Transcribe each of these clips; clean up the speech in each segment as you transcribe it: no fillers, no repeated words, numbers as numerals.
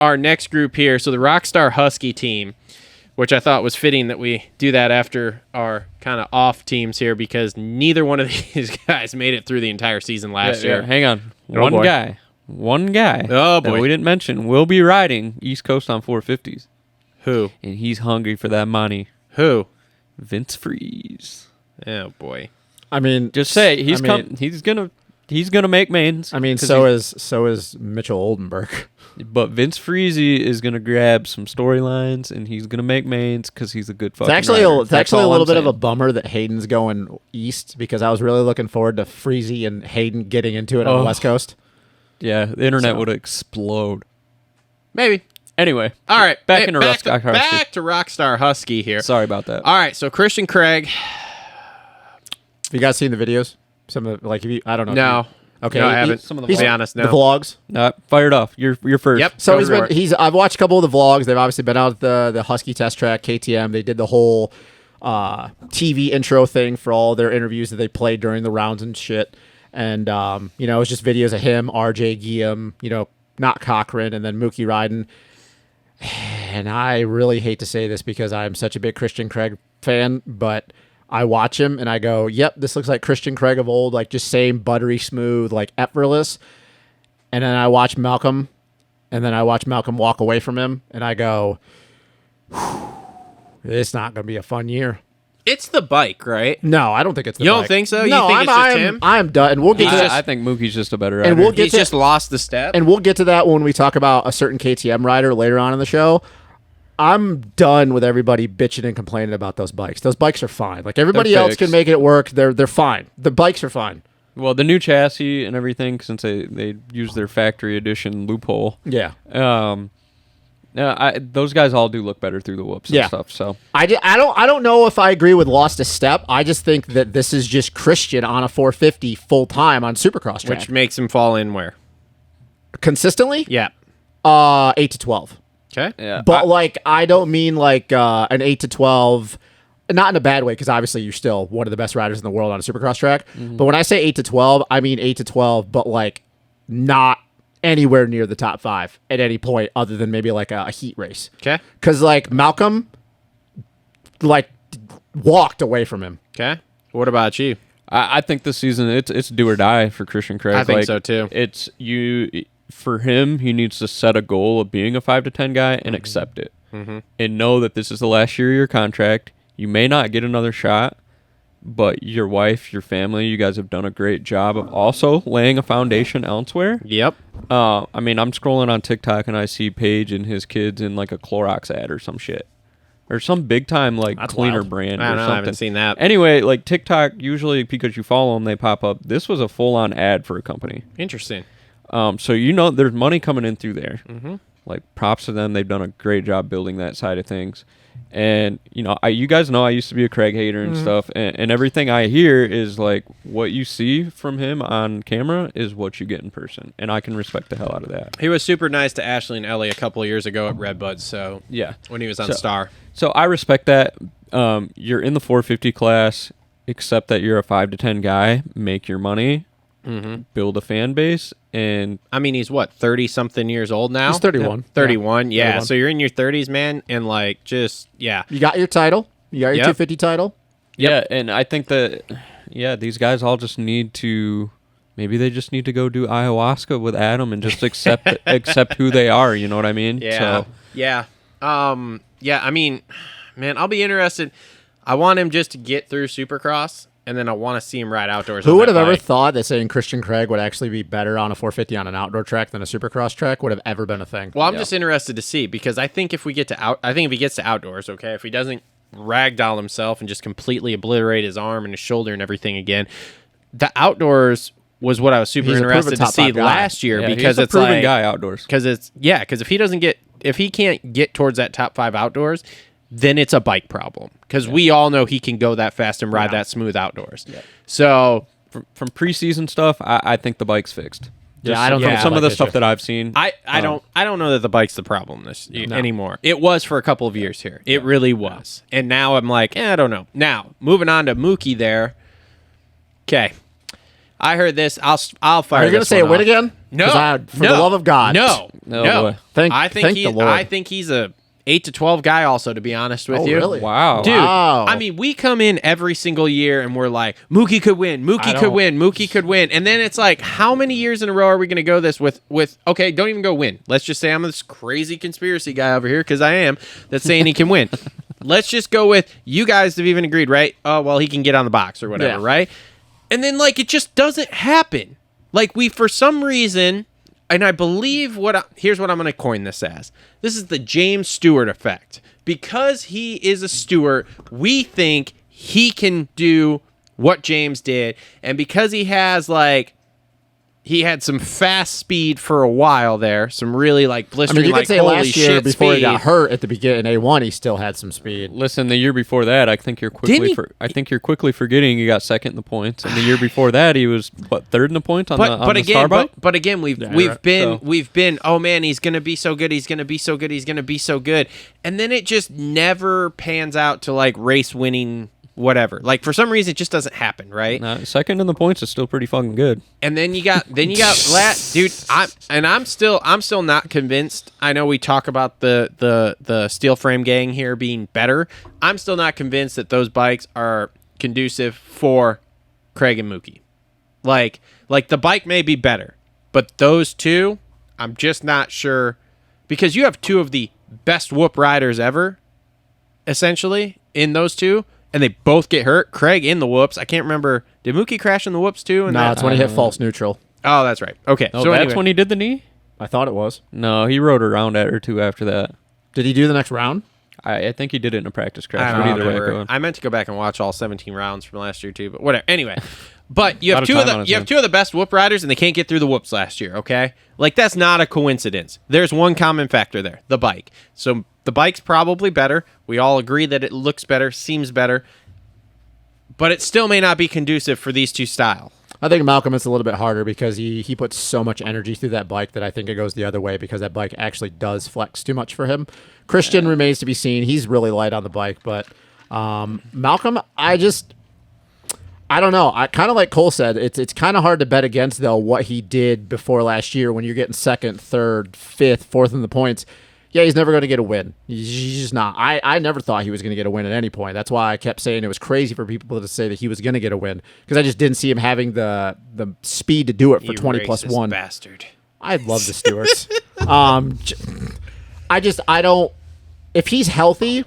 our next group here. So the Rockstar Husky team, which I thought was fitting that we do that after our kind of off teams here because neither one of these guys made it through the entire season last year. Hang on. Oh, One boy. guy Oh, that boy. we didn't mention will be riding East Coast on 450s. Who? And he's hungry for that money. Who? Vince Freeze. Oh, boy. I mean, Just say he's gonna make mains. I mean, so is Mitchell Oldenburg. But Vince Freezy is gonna grab some storylines and he's gonna make mains because he's a good fucking It's actually rider. it's actually a all little I'm bit of a saying. bummer that Hayden's going east because I was really looking forward to Freezy and Hayden getting into it on the West Coast. Yeah, the internet would explode. Maybe. Anyway, All right. back into back Rockstar Husky. Back to Rockstar Husky here. Sorry about that. All right. So Christian Craig. Have you guys seen the videos? Some of like, have you, I don't know. No. Okay. No, I haven't. some of the To be vlogs. honest, no. The vlogs. Fired off. You're first. Yep. So Go for it. I've watched a couple of the vlogs. They've obviously been out at the Husky test track, KTM. They did the whole TV intro thing for all their interviews that they played during the rounds and shit. And it was just videos of him, RJ, Guillaume, not Cochran, and then Mookie riding. And I really hate to say this because I'm such a big Christian Craig fan, but I watch him and I go, yep, this looks like Christian Craig of old, like just same buttery smooth, like effortless. And then I watch Malcolm, and then I watch Malcolm walk away from him, and I go, it's not going to be a fun year. It's the bike, right? No, I don't think it's the You don't bike. think so? You No, think it's just him? I'm done. And we'll get to that. I think Mookie's just a better rider. And we'll get He's to just lost the step. And we'll get to that when we talk about a certain KTM rider later on in the show. I'm done with everybody bitching and complaining about those bikes. Those bikes are fine. Like everybody They're else can fixed. make it work. They're fine. The bikes are fine. Well, the new chassis and everything, since they use their factory edition loophole. Yeah. Those guys all do look better through the whoops and stuff. So I don't know if I agree with lost a step. I just think that this is just Christian on a 450 full time on Supercross track. Which makes him fall in where? Consistently? Yeah. 8 to 12. Okay. yeah, But I don't mean like an 8 to 12, not in a bad way, because obviously you're still one of the best riders in the world on a Supercross track. But when I say 8 to 12, I mean 8 to 12, but like not anywhere near the top 5 at any point other than maybe like a heat race. Okay. Because like Malcolm like walked away from him. Okay. What about you? I think this season it's do or die for Christian Craig. I think so, too. It's for him. He needs to set a goal of being a 5 to 10 guy and accept it, and know that this is the last year of your contract. You may not get another shot, but your wife, your family, you guys have done a great job of also laying a foundation elsewhere. Yep. I mean, I'm scrolling on TikTok and I see Paige and his kids in like a Clorox ad or some shit. Or some big time like That's cleaner wild. brand I or don't know. something. I haven't seen that. Anyway, like TikTok, usually because you follow them, they pop up. This was a full-on ad for a company. Interesting. So there's money coming in through there. Like props to them. They've done a great job building that side of things. And you guys know I used to be a Craig hater and stuff, and everything I hear is like what you see from him on camera is what you get in person, and I can respect the hell out of that. He was super nice to Ashley and Ellie a couple of years ago at Redbud, so Yeah. when he was on Star. So I respect that. You're in the 450 class, accept that you're a 5 to 10 guy, make your money, build a fan base, and I mean, he's what, 30-something years old now? He's 31. 31, yeah. 31. So you're in your 30s, man, and like just, yeah. You got your title. You got your Yep. 250 title. yeah, and I think that these guys all just need to. Maybe they just need to go do ayahuasca with Adam and just accept who they are. You know what I mean? Yeah. So, Yeah. I mean, man, I'll be interested. I want him just to get through Supercross, and then I want to see him ride outdoors. Who on would that have ever bike. thought that saying Christian Craig would actually be better on a 450 on an outdoor track than a Supercross track would have ever been a thing? Well, I'm just interested to see, because I think if he gets to outdoors, okay, if he doesn't ragdoll himself and just completely obliterate his arm and his shoulder and everything again, the outdoors was what I was super He's a proven interested to top see 5 guy. last year, yeah, because he's a it's proven like, guy outdoors. because if he can't get towards that top 5 outdoors, then it's a bike problem, because we all know he can go that fast and ride that smooth outdoors. So From preseason stuff, I think the bike's fixed. Yeah, I don't from think some the of the bike stuff issue. that I've seen. I don't know that the bike's the problem anymore. It was for a couple of years here. It really was. And now I'm like, I don't know. Now, moving on to Mookie there. Okay. I heard this. I'll fire Are you going to this say a one win off. again? No, For the love of God. No. boy. Thank the Lord. I think he's a 8 to 12 guy also, to be honest with you. Really? Wow. Dude, Wow. I mean, we come in every single year and we're like, Mookie could win, Mookie could win. And then it's like, how many years in a row are we going to go this with, okay, don't even go win. Let's just say I'm this crazy conspiracy guy over here, because I am, that's saying he can win. Let's just go with, you guys have even agreed, right? Oh, well, he can get on the box or whatever, right? And then, like, it just doesn't happen. Like, we, for some reason, and I believe here's what I'm going to coin this as. This is the James Stewart effect. Because he is a Stewart, we think he can do what James did. And because he has, like, he had some fast speed for a while there, some really, like, blistering, you could say holy last year shit before speed. he got hurt at the beginning, A1, he still had some speed. Listen, the year before that, I think you're quickly quickly forgetting he got second in the points, and the year before that he was third in the points on the Star bike. But again, we've been oh man, he's gonna be so good, he's gonna be so good, he's gonna be so good, and then it just never pans out to like race winning. Whatever, like for some reason it just doesn't happen, right? Second in the points is still pretty fucking good. And then you got dude. I'm still not convinced. I know we talk about the steel frame gang here being better. I'm still not convinced that those bikes are conducive for Craig and Mookie. Like the bike may be better, but those two, I'm just not sure, because you have two of the best whoop riders ever, essentially in those two. And they both get hurt. Craig in the whoops. I can't remember. Did Mookie crash in the whoops too? No, it's when he hit false neutral. Oh, that's right. Okay. Oh, so that's anyway. when he did the knee? I thought it was. No, he rode around at or two after that. Did he do the next round? I think he did it in a practice crash. I but don't either way it remember. goes. I meant to go back and watch all 17 rounds from last year too, but whatever. Anyway, but you have Lot of two of time on his the two of the best whoop riders, and they can't get through the whoops last year. Okay, like that's not a coincidence. There's one common factor there: the bike. So the bike's probably better. We all agree that it looks better, seems better. But it still may not be conducive for these two styles. I think Malcolm, it's a little bit harder because he puts so much energy through that bike that I think it goes the other way because that bike actually does flex too much for him. Christian remains to be seen. He's really light on the bike, but Malcolm, I don't know. I kind of like Cole said, it's kind of hard to bet against though what he did before last year when you're getting second, third, fifth, fourth in the points. Yeah, he's never going to get a win. He's just not. I never thought he was going to get a win at any point. That's why I kept saying it was crazy for people to say that he was going to get a win because I just didn't see him having the speed to do it for 20 plus 1. Bastard. I love the Stewarts. I don't. If he's healthy,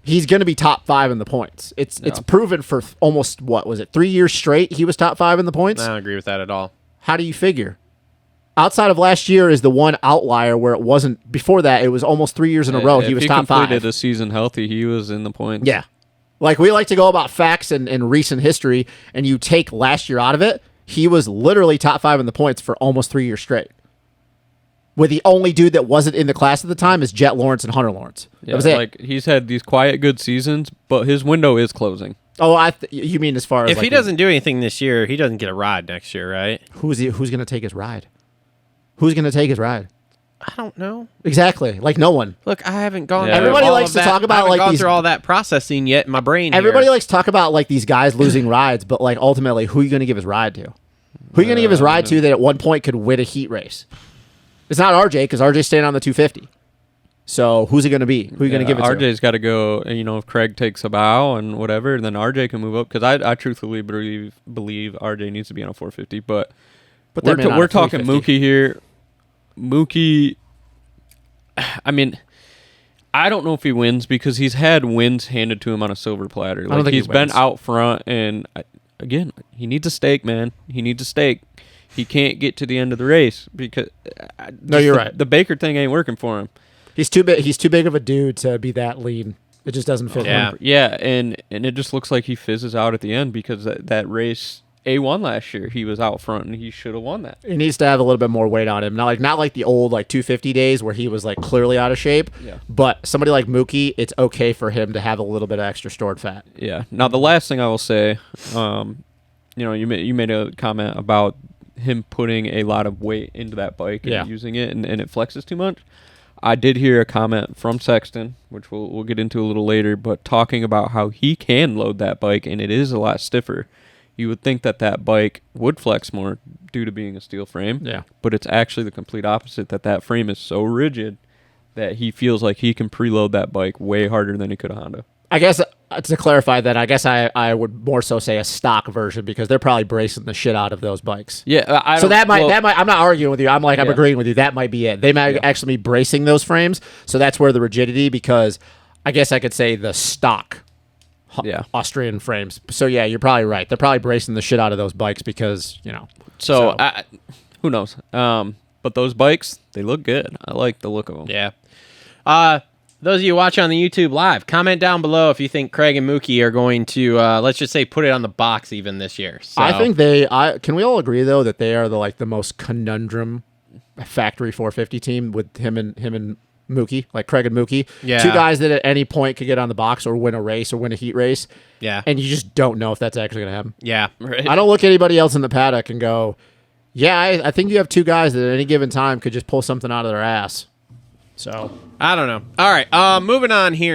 he's going to be top 5 in the points. It's proven for almost 3 years straight he was top 5 in the points. I don't agree with that at all. How do you figure? Outside of last year is the one outlier where it wasn't. Before that, it was almost 3 years in a row. He was top 5. If he completed the season healthy, he was in the points. Yeah. Like, we like to go about facts and recent history, and you take last year out of it, he was literally top 5 in the points for almost 3 years straight. With the only dude that wasn't in the class at the time is Jet Lawrence and Hunter Lawrence. Yeah, that was it. Like, he's had these quiet, good seasons, but his window is closing. Oh, you mean as far as if he doesn't do anything this year, he doesn't get a ride next year, right? Who's going to take his ride? Who's going to take his ride? I don't know. Exactly. Like no one. Look, I haven't gone. Yeah. Through Everybody all likes of to that. talk about, I haven't like, gone these- through all that processing yet in my brain. Everybody here. likes to talk about like these guys losing rides, but like ultimately, who are you going to give his ride to? Who are you going to give his ride to that at one point could win a heat race? It's not RJ because RJ's staying on the 250. So who's it going to be? Who are you going to give it to? RJ's got to go. If Craig takes a bow and whatever, then RJ can move up. Because I truthfully believe RJ needs to be on a 450. But that man on we're a talking 350. Mookie here. Mookie, I mean, I don't know if he wins because he's had wins handed to him on a silver platter. don't Like think he he's been wins. out front, and again, he needs a stake, man. He needs a stake. He can't get to the end of the race because No, you're right. The Baker thing ain't working for him. He's too big. He's too big of a dude to be that lean. It just doesn't fit Yeah. him. Yeah, and it just looks like he fizzes out at the end because that race A1 last year, he was out front and he should have won that. He needs to have a little bit more weight on him. Not like the old 250 days where he was like clearly out of shape. Yeah. But somebody like Mookie, it's okay for him to have a little bit of extra stored fat. Yeah. Now the last thing I will say, you made a comment about him putting a lot of weight into that bike and Yeah. using it, and it flexes too much. I did hear a comment from Sexton, which we'll get into a little later, but talking about how he can load that bike and it is a lot stiffer. you would think that bike would flex more due to being a steel frame. Yeah. But it's actually the complete opposite, that frame is so rigid that he feels like he can preload that bike way harder than he could a Honda. I guess to clarify that, I guess I would more so say a stock version because they're probably bracing the shit out of those bikes. Yeah, So that might I'm not arguing with you. I'm agreeing with you. That might be it. They might actually be bracing those frames. So that's where the rigidity, because I guess I could say the stock Austrian frames. So yeah, you're probably right. They're probably bracing the shit out of those bikes because, So who knows? But those bikes, they look good. I like the look of them. Yeah. Those of you watching on the YouTube live, comment down below if you think Craig and Mookie are going to, let's just say, put it on the box even this year. So. I think can we all agree though that they are the most conundrum factory 450 team with him and Mookie, like Craig and Mookie. Yeah. Two guys that at any point could get on the box or win a race or win a heat race. Yeah. And you just don't know if that's actually going to happen. Yeah. Right. I don't look at anybody else in the paddock and go, yeah, I think you have two guys that at any given time could just pull something out of their ass. So I don't know. All right. Moving on here